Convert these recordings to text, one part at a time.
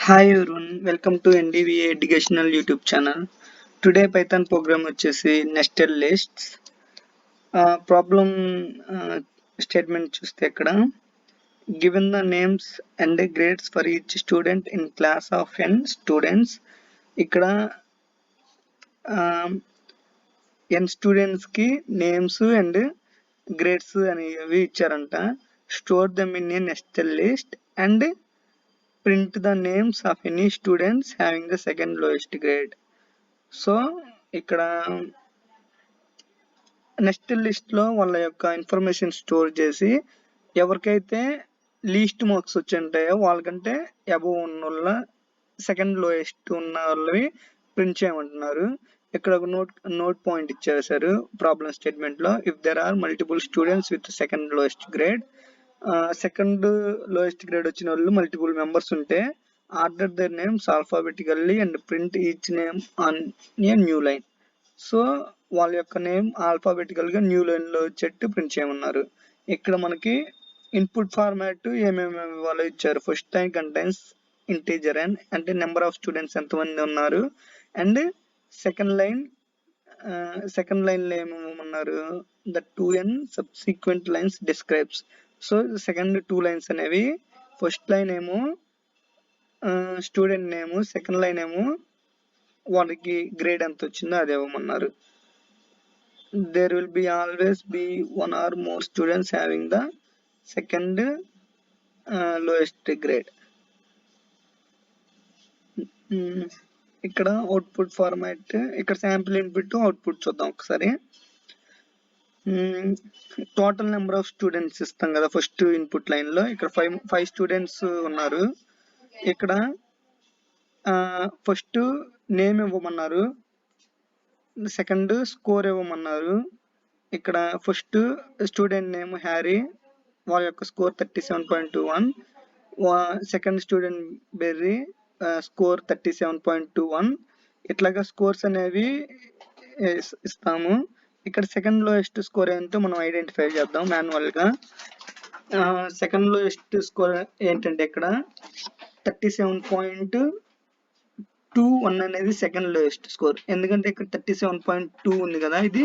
Hi everyone, welcome to NDVA Educational YouTube channel. Today Python program వచ్చేసి nested lists. Problem statement చూస్తే ఇక్కడ given the names and grades for each student in class of n students. ఇక్కడ n students కి names and grades అనేవి ఇచ్చారంట. Store them in a nested list and print the names of any students having the second lowest grade. So ఇక్కడ next list లో వాళ్ళ యొక్క information store చేసి ఎవరికైతే లీస్ట్ మార్క్స్ వచ్చి ఉంటాయో వాళ్ళకంటే అబోవ్ ఉన్న వాళ్ళ సెకండ్ లోయెస్ట్ ఉన్న వాళ్ళవి ప్రింట్ చేయమంటున్నారు. ఇక్కడ ఒక నోట్ పాయింట్ ఇచ్చేసారు ప్రాబ్లం స్టేట్మెంట్ లో. If there are multiple students with second lowest grade, second lowest grade వచ్చిన వాళ్ళు మల్టిపుల్ మెంబర్స్ ఉంటే order their names alphabetically and print each name on a new line. So వాళ్ళ యొక్క name alphabetical గా new line లో వచ్చేట్టు print చేయమన్నారు. ఇక్కడ మనకి ఇన్పుట్ ఫార్మాట్ ఏమేమి ఇవ్వాలో ఇచ్చారు. First line contains integer n అంటే నెంబర్ ఆఫ్ స్టూడెంట్స్ ఎంతమంది ఉన్నారు, అండ్ సెకండ్ లైన్ లో ఏమేమన్నారు, the 2n subsequent lines describes. So second 2 lines అనేవి ఫస్ట్ లైన్ ఏమో స్టూడెంట్ నేమ్, సెకండ్ లైన్ ఏమో వాళ్ళకి గ్రేడ్ ఎంత వచ్చిందో అది ఇవ్వమన్నారు. There will be always be one or more students having the second lowest grade. ఇక్కడ అవుట్పుట్ ఫార్మాట్, ఇక్కడ శాంపుల్ ఇన్పుట్ అవుట్పుట్ చూద్దాం ఒకసారి. టోటల్ నెంబర్ ఆఫ్ స్టూడెంట్స్ ఇస్తాం కదా ఫస్ట్ ఇన్పుట్ లైన్ లో. ఇక్కడ ఫైవ్ స్టూడెంట్స్ ఉన్నారు. ఇక్కడ ఫస్ట్ నేమ్ ఇవ్వమన్నారు, సెకండ్ స్కోర్ ఇవ్వమన్నారు. ఇక్కడ ఫస్ట్ స్టూడెంట్ నేమ్ హ్యారీ, వాళ్ళ యొక్క score 37.21. Second student berry, score 37.21. ఇట్లాగా స్కోర్స్ అనేవి ఇస్తాము. ఇక్కడ సెకండ్ లోయెస్ట్ స్కోర్ ఏంటో మనం ఐడెంటిఫై చేద్దాం మాన్యువల్ గా. సెకండ్ లోయెస్ట్ స్కోర్ ఏంటంటే ఇక్కడ 37.21 అనేది సెకండ్ లోయెస్ట్ స్కోర్. ఎందుకంటే ఇక్కడ 37.2 ఉంది కదా, ఇది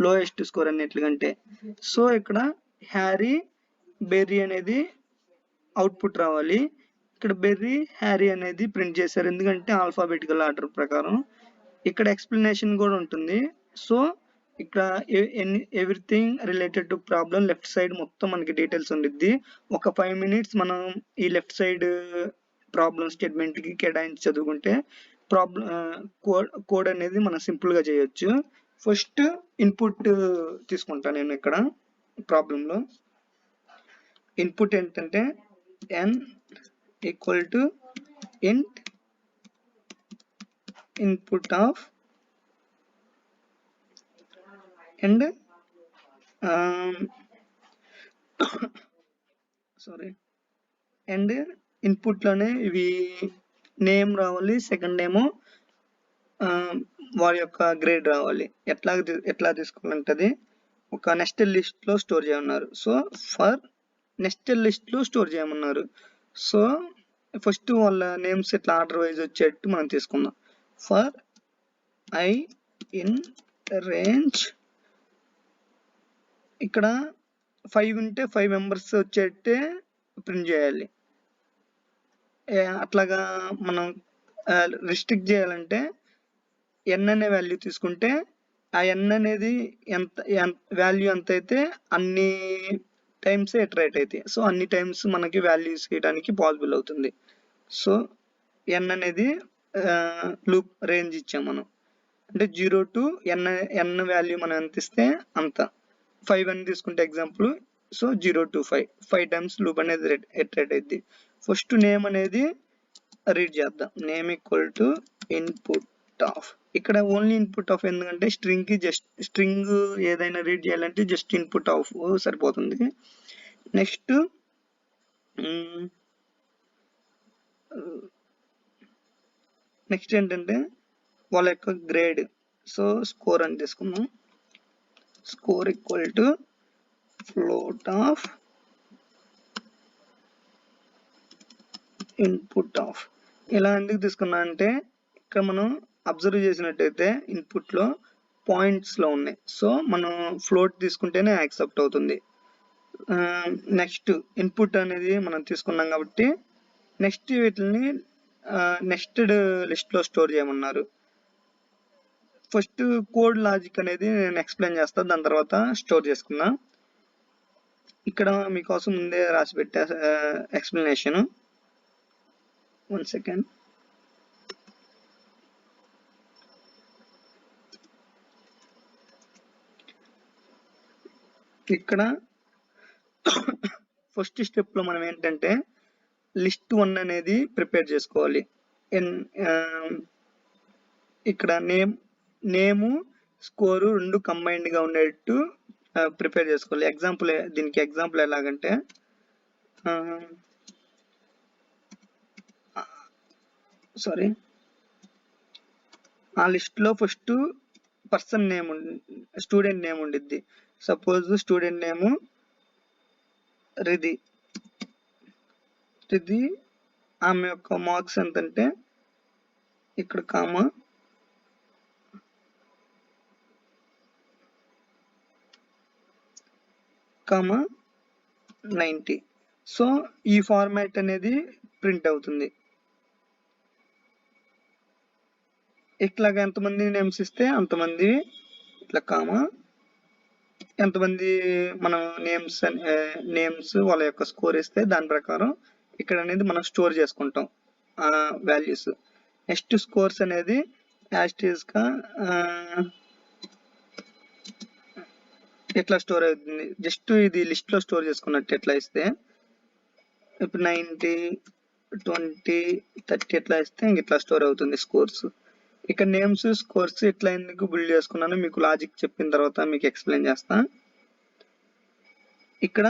లోయెస్ట్ స్కోర్ అన్నిటికంటే. సో ఇక్కడ హ్యారీ బెర్రీ అనేది అవుట్పుట్ రావాలి. ఇక్కడ బెర్రీ హ్యారీ అనేది ప్రింట్ చేశారు ఎందుకంటే ఆల్ఫాబెటికల్ ఆర్డర్ ప్రకారం. ఇక్కడ ఎక్స్ప్లెనేషన్ కూడా ఉంటుంది. సో ఇక్కడ everything related to problem left side మొత్తం మనకి డీటెయిల్స్ ఉండిద్ది. ఒక 5 minutes మనం ఈ లెఫ్ట్ సైడ్ ప్రాబ్లం స్టేట్మెంట్ కి కేటాయించి చదువుకుంటే ప్రాబ్లం కోడ్ అనేది మనం సింపుల్ గా చేయొచ్చు. ఫస్ట్ ఇన్పుట్ తీసుకుంటాను నేను ఇక్కడ ప్రాబ్లంలో. ఇన్పుట్ ఏంటంటే n ఈక్వల్ టు ఇంట్ input of and and input లోనే ఇవి నేమ్ రావాలి, సెకండ్ ఏమో వారి యొక్క గ్రేడ్ రావాలి. ఎట్లా తీసుకోవాలంటది ఒక నెస్టెడ్ లిస్ట్ లో స్టోర్ చేయమన్నారు. సో ఫర్ నెస్టెడ్ లిస్ట్ లో స్టోర్ చేయమన్నారు. సో ఫస్ట్ వాళ్ళ నేమ్స్ ఇట్లా ఆర్డర్ వైజ్ వచ్చేట్టు మనం తీసుకుందాం. ఫర్ ఐ ఇన్ రేంజ్, ఇక్కడ 5 ఉంటే 5 మెంబర్స్ వచ్చేట్టే ప్రింట్ చేయాలి. అట్లాగా మనం రిస్ట్రిక్ట్ చేయాలంటే n అనే వాల్యూ తీసుకుంటే ఆ n అనేది ఎంత వాల్యూ ఎంత అయితే అన్ని టైమ్స్ ఇటరేట్ అవుతాయి. సో అన్ని టైమ్స్ మనకి వాల్యూస్ చేయడానికి పాసిబుల్ అవుతుంది. సో n అనేది లూప్ రేంజ్ ఇచ్చాం మనం, అంటే 0 to n వాల్యూ మనం ఎంత ఇస్తే అంత. 5 అని తీసుకుంటే example, so 0 to 5 times loop అనేది ఇటరేట్ అయింది. ఫస్ట్ నేమ్ అనేది రీడ్ చేద్దాం. Name equal to input of. ఇక్కడ ఓన్లీ ఇన్పుట్ ఆఫ్, ఎందుకంటే స్ట్రింగ్ కి జస్ట్ స్ట్రింగ్ ఏదైనా రీడ్ చేయాలంటే జస్ట్ ఇన్పుట్ ఆఫ్ సరిపోతుంది. నెక్స్ట్ ఏంటంటే వాళ్ళ యొక్క గ్రేడ్. సో స్కోర్ అని తీసుకుందాం. Score equal to float of input of. ఇలా ఎందుకు తీసుకున్నా అంటే ఇక్కడ మనం అబ్జర్వ్ చేసినట్టయితే ఇన్పుట్లో పాయింట్స్లో ఉన్నాయి. సో మనం ఫ్లోట్ తీసుకుంటేనే యాక్సెప్ట్ అవుతుంది. నెక్స్ట్ ఇన్పుట్ అనేది మనం తీసుకున్నాం కాబట్టి నెక్స్ట్ వీటిని నెక్స్టెడ్ లిస్ట్లో స్టోర్ చేయమన్నారు. ఫస్ట్ కోడ్ లాజిక్ అనేది నేను ఎక్స్ప్లెయిన్ చేస్తాను, దాని తర్వాత స్టోర్ చేసుకున్నా. ఇక్కడ మీకోసం ముందే రాసి పెట్టే ఎక్స్ప్లెనేషన్. 1 సెకండ్. ఇక్కడ ఫస్ట్ స్టెప్ లో మనం ఏంటంటే లిస్ట్ 1 అనేది ప్రిపేర్ చేసుకోవాలి. ఇక్కడ నేము స్కోరు రెండు కంబైన్డ్ గా ఉండేట్టు ప్రిపేర్ చేసుకోవాలి. ఎగ్జాంపుల్, దీనికి ఎగ్జాంపుల్ ఎలాగంటే సారీ, ఆ లిస్ట్ లో first person name student name ఉండిద్ది. Suppose student name Ridhi. ఆమె యొక్క మార్క్స్ ఎంతంటే ఇక్కడ కామా 90. సో ఈ ఫార్మాట్ అనేది ప్రింట్ అవుతుంది. ఇట్లాగా ఎంతమంది నేమ్స్ ఇస్తే అంతమంది ఇట్లా కామా, ఎంతమంది మనం నేమ్స్ వాళ్ళ యొక్క స్కోర్ ఇస్తే దాని ప్రకారం ఇక్కడ అనేది మనం స్టోర్ చేసుకుంటాం ఆ వాల్యూస్. నెక్స్ట్ స్కోర్స్ అనేది యాస్టీస్ గా ఎట్లా స్టోర్ అవుతుంది, జస్ట్ ఇది లిస్ట్ లో స్టోర్ చేసుకున్నట్టు ఎట్లా ఇస్తే ఇప్పుడు 90, 20, 30 ఎట్లా ఇస్తే ఇట్లా స్టోర్ అవుతుంది స్కోర్స్. ఇక్కడ నేమ్స్ స్కోర్స్ ఎట్లా ఎందుకు బిల్డ్ చేసుకున్నానో మీకు లాజిక్ చెప్పిన తర్వాత మీకు ఎక్స్ప్లెయిన్ చేస్తా. ఇక్కడ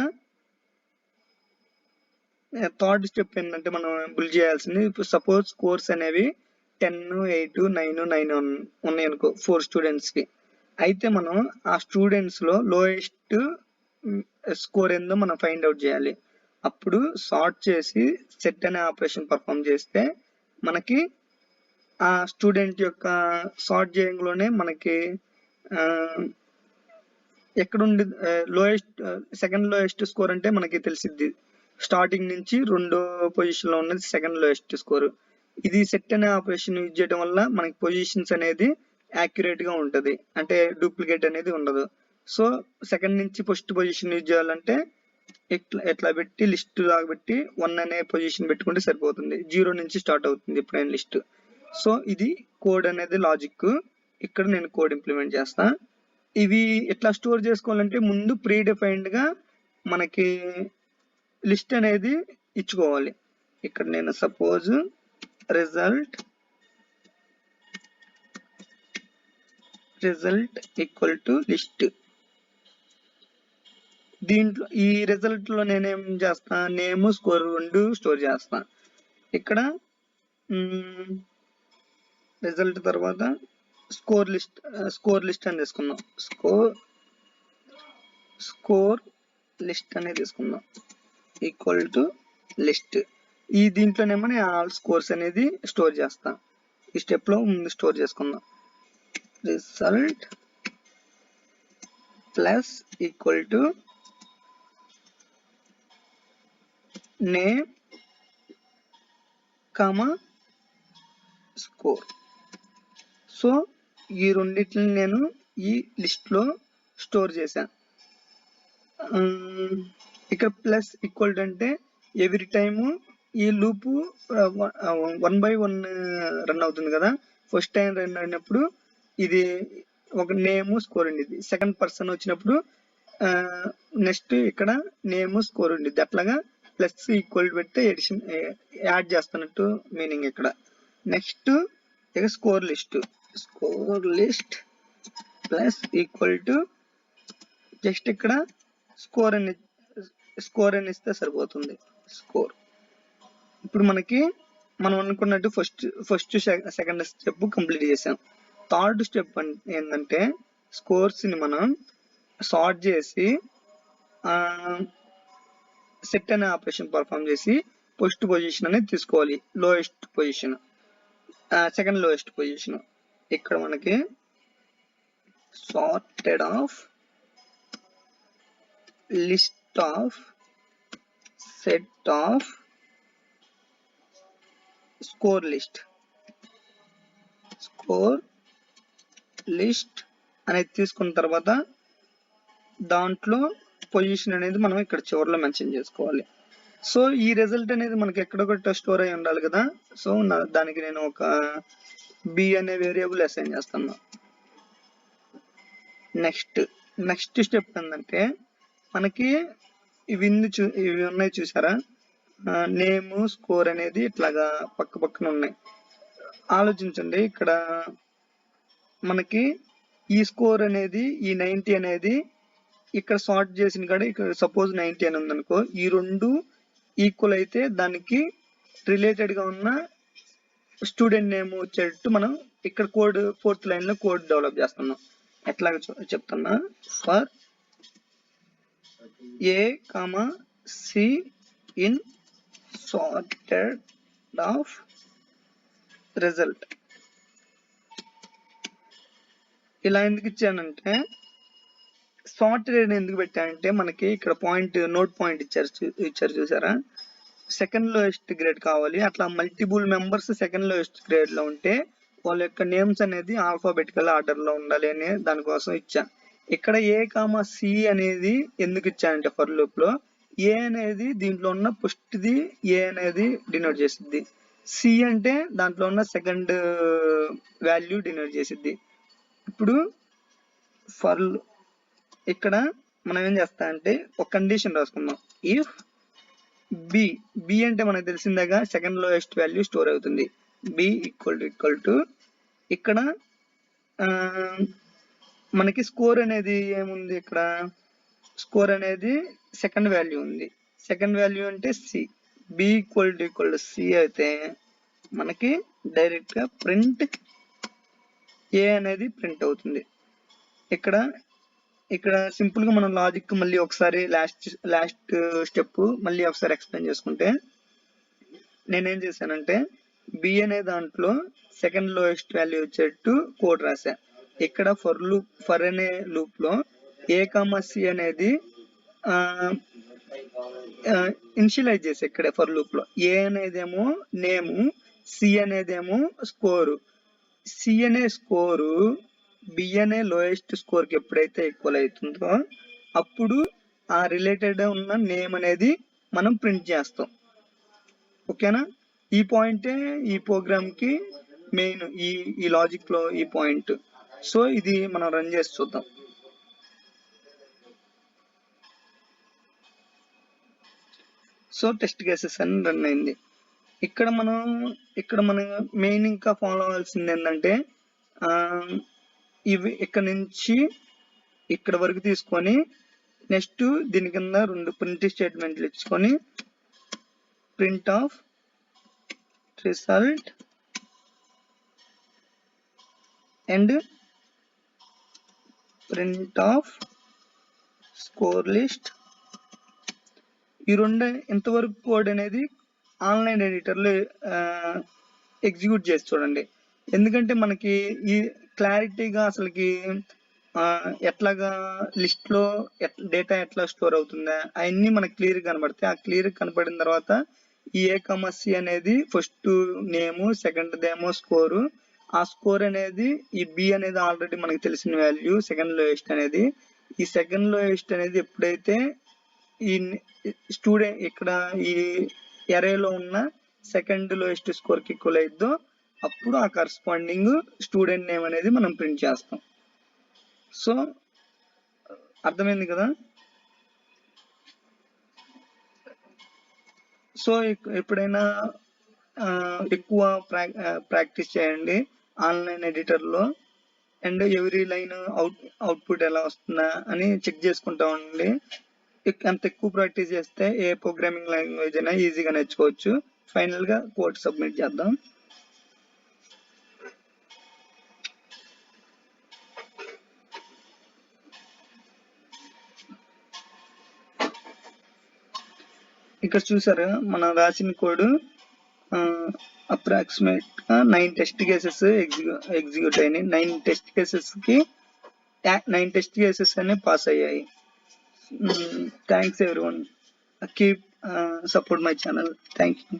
థర్డ్ స్టెప్ ఏంటంటే మనం బిల్డ్ చేయాల్సింది, ఇప్పుడు సపోజ్ స్కోర్స్ అనేవి 10, 8, 9, 9 ఉన్నాయి అనుకో 4 స్టూడెంట్స్ కి. అయితే మనం ఆ స్టూడెంట్స్ లో లోయెస్ట్ స్కోర్ ఏందో మనం ఫైండ్ అవుట్ చేయాలి. అప్పుడు సార్ట్ చేసి సెట్ అనే ఆపరేషన్ పర్ఫామ్ చేస్తే మనకి ఆ స్టూడెంట్ యొక్క సార్ట్ చేయడంలోనే మనకి ఎక్కడుండి లోయెస్ట్ సెకండ్ లోయెస్ట్ స్కోర్ అంటే మనకి తెలిసిద్ది. స్టార్టింగ్ నుంచి రెండో పొజిషన్ లో ఉన్నది సెకండ్ లోయెస్ట్ స్కోర్. ఇది సెట్ అనే ఆపరేషన్ యూజ్ చేయడం వల్ల మనకి పొజిషన్స్ అనేది యాక్యురేట్ గా ఉంటది, అంటే డూప్లికేట్ అనేది ఉండదు. సో సెకండ్ నుంచి ఫస్ట్ పొజిషన్ యూజ్ చేయాలంటే ఎట్లా పెట్టి లిస్ట్ లాగా పెట్టి 1 అనే పొజిషన్ పెట్టుకుంటే సరిపోతుంది. 0 నుంచి స్టార్ట్ అవుతుంది ఎప్పుడైనా లిస్ట్. సో ఇది కోడ్ అనేది లాజిక్. ఇక్కడ నేను కోడ్ ఇంప్లిమెంట్ చేస్తా. ఇవి ఎట్లా స్టోర్ చేసుకోవాలంటే ముందు ప్రీ డిఫైన్డ్ గా మనకి లిస్ట్ అనేది ఇచ్చుకోవాలి. ఇక్కడ నేను suppose result equal to list. దీంట్లో ఈ రిజల్ట్ లో నేనేం చేస్తా, నేమ్ స్కోర్ రెండు స్టోర్ చేస్తా. ఇక్కడ రిజల్ట్ తర్వాత స్కోర్ లిస్ట్ అని తీసుకుందాం. స్కోర్ లిస్ట్ అనేది తీసుకుందాం ఈక్వల్ టు లిస్ట్. ఈ దీంట్లోనేమో నేను ఆల్ స్కోర్స్ అనేది స్టోర్ చేస్తా. ఈ స్టెప్ లో ముందు స్టోర్ చేసుకుందాం. Result plus equal to name comma score. So ఈ రెండింటిని నేను ఈ లిస్ట్ లో స్టోర్ చేశాను. ఇక్కడ ప్లస్ ఈక్వల్ అంటే ఎవ్రీ టైము ఈ లూపు 1 by 1 రన్ అవుతుంది కదా. ఫస్ట్ టైం రన్ అయినప్పుడు ఇది ఒక నేమ్ స్కోర్ ఉండిద్ది, సెకండ్ పర్సన్ వచ్చినప్పుడు నెక్స్ట్ ఇక్కడ నేమ్ స్కోర్ ఉండిద్ది. అట్లాగా ప్లస్ ఈక్వల్ పెడితే ఎడిషన్ యాడ్ చేస్తున్నట్టు మీనింగ్ ఇక్కడ. నెక్స్ట్ ఇక score list plus equal to just ఇక్కడ స్కోర్ అని ఇస్తే సరిపోతుంది. స్కోర్. ఇప్పుడు మనం అనుకున్నట్టు ఫస్ట్ సెకండ్ స్టెప్ కంప్లీట్ చేసాం. థర్డ్ స్టెప్ ఏంటంటే స్కోర్స్ ని మనం సార్ట్ చేసి సెట్ అనే ఆపరేషన్ పర్ఫామ్ చేసి ఫస్ట్ పొజిషన్ అనేది తీసుకోవాలి, lowest position, second lowest position. ఇక్కడ మనకి sorted of list of set of score list అనేది తీసుకున్న తర్వాత దాంట్లో పొజిషన్ అనేది మనం ఇక్కడ చివరిలో మెన్షన్ చేసుకోవాలి. సో ఈ రిజల్ట్ అనేది మనకి ఎక్కడొకటి స్టోర్ అయి ఉండాలి కదా. సో దానికి నేను ఒక బి అనే వేరియబుల్ అసైన్ చేస్తాను. నెక్స్ట్ స్టెప్ ఏంటంటే మనకి ఇవి ఉన్నాయి చూసారా, నేమ్ స్కోర్ అనేది ఇట్లాగా పక్క పక్కన ఉన్నాయి. ఆలోచించండి, ఇక్కడ మనకి ఈ స్కోర్ అనేది ఈ 90 అనేది ఇక్కడ సార్ట్ చేసిన కాడ ఇక్కడ సపోజ్ 90 అని ఉందనుకో, ఈ రెండు ఈక్వల్ అయితే దానికి రిలేటెడ్ గా ఉన్న స్టూడెంట్ నేమ్ వచ్చేటట్టు మనం ఇక్కడ కోడ్ 4th లైన్ లో కోడ్ డెవలప్ చేస్తున్నాం. ఎట్లాగ చెప్తున్నా, for a comma c in sorted of result. ఇలా ఎందుకు ఇచ్చానంటే, సార్టెడ్ ఎందుకు పెట్టానంటే మనకి ఇక్కడ నోట్ పాయింట్ ఇచ్చారు చూసారా, సెకండ్ లోయెస్ట్ గ్రేడ్ కావాలి. అట్లా multiple members second lowest grade లో ఉంటే వాళ్ళ యొక్క నేమ్స్ అనేది ఆల్ఫాబెటికల్ ఆర్డర్ లో ఉండాలి అనే దానికోసం ఇచ్చా. ఇక్కడ ఏ కామా సి అనేది ఎందుకు ఇచ్చానంటే, ఫర్ లూప్ లో ఏ అనేది దీంట్లో ఉన్న ఫస్ట్ ది ఏ అనేది డినోట్ చేసిద్ది, సి అంటే దాంట్లో ఉన్న సెకండ్ వాల్యూ డినోట్ చేసిద్ది. ఇప్పుడు ఫర్ ఇక్కడ మనం ఏం చేస్తా అంటే ఒక కండిషన్ రాసుకుందాం, ఇఫ్ బి అంటే మనకు తెలిసిందేగా సెకండ్ లోయెస్ట్ వాల్యూ స్టోర్ అవుతుంది, బి ఈక్వల్ టు ఇక్కడ మనకి స్కోర్ అనేది ఏముంది, ఇక్కడ స్కోర్ అనేది సెకండ్ వాల్యూ ఉంది, సెకండ్ వాల్యూ అంటే c, b equal to c అయితే మనకి డైరెక్ట్ గా ప్రింట్ ఏ అనేది ప్రింట్ అవుతుంది. ఇక్కడ సింపుల్ గా మనం లాజిక్ మళ్ళీ ఒకసారి లాస్ట్ స్టెప్ మళ్ళీ ఒకసారి ఎక్స్ప్లెయిన్ చేసుకుంటే, నేనేం చేశానంటే బి అనే దాంట్లో సెకండ్ లోయెస్ట్ వాల్యూ వచ్చేట్టు కోడ్ రాశా. ఇక్కడ ఫర్ అనే లూప్ లో ఏ కామా సి అనేది ఇనిషియలైజ్ చేసి, ఇక్కడ ఫర్ లూప్ లో ఏ అనేదేమో నేము, సి అనేదేమో స్కోరు. సి అనే స్కోరు బి అనే లోయెస్ట్ స్కోర్ కి ఎప్పుడైతే ఈక్వల్ అవుతుందో అప్పుడు ఆ రిలేటెడ్ ఉన్న నేమ్ అనేది మనం ప్రింట్ చేస్తాం. ఓకేనా, ఈ పాయింటే ఈ ప్రోగ్రామ్ కి మెయిన్, ఈ లాజిక్ లో ఈ పాయింట్. సో ఇది మనం రన్ చేసి చూద్దాం. సో టెస్ట్ కేసెస్ అని రన్ అయింది. ఇక్కడ మనం మెయిన్ ఇంకా ఫాలో అవ్వాల్సింది ఏంటంటే, ఇవి ఇక్కడ నుంచి ఇక్కడ వరకు తీసుకొని నెక్స్ట్ దీని కింద 2 ప్రింట్ స్టేట్మెంట్లు ఇచ్చుకొని print of result and print of score list. ఈ రెండు ఇంతవరకు కోడ్ అనేది ఆన్లైన్ ఎడిటర్ లో ఎగ్జిక్యూట్ చేసి చూడండి. ఎందుకంటే మనకి ఈ క్లారిటీగా అసలుకి ఎట్లాగా లిస్ట్ లో డేటా ఎట్లా స్టోర్ అవుతుందా అవన్నీ మనకి క్లియర్ కనబడతాయి. ఆ క్లియర్ కనపడిన తర్వాత ఈ ఏ కామా సి అనేది ఫస్ట్ నేము, సెకండ్ దేమో స్కోరు. ఆ స్కోర్ అనేది ఈ బి అనేది ఆల్రెడీ మనకి తెలిసిన వాల్యూ, సెకండ్ లోయెస్ట్ అనేది. ఈ సెకండ్ లోయెస్ట్ అనేది ఎప్పుడైతే ఈ స్టూడెంట్ ఇక్కడ ఈ ఎరేలో ఉన్న సెకండ్ లోయెస్ట్ స్కోర్ కి ఈక్వల్ అయిద్దో అప్పుడు ఆ కరస్పాండింగ్ స్టూడెంట్ నేమ్ అనేది మనం ప్రింట్ చేస్తాం. సో అర్థమైంది కదా. సో ఎప్పుడైనా ఎక్కువ ప్రాక్టీస్ చేయండి ఆన్లైన్ ఎడిటర్ లో, అండ్ ఎవ్రీ లైన్ అవుట్పుట్ ఎలా వస్తుందా అని చెక్ చేసుకుంటా ఉండండి. అంత ఎక్కువ ప్రాక్టీస్ చేస్తే ఏ ప్రోగ్రామింగ్ లాంగ్వేజ్ అయినా ఈజీగా నేర్చుకోవచ్చు. ఫైనల్ గా కోడ్ సబ్మిట్ చేద్దాం. ఇక్కడ చూసారా మన రాసిన కోడ్ అప్రాక్సిమేట్ గా 9 టెస్ట్ కేసెస్ ఎగ్జిక్యూట్ అయినాయి. 9 టెస్ట్ కేసెస్ కి 9 టెస్ట్ కేసెస్ అనే పాస్ అయ్యాయి. Thanks everyone, keep support my channel. Thank you.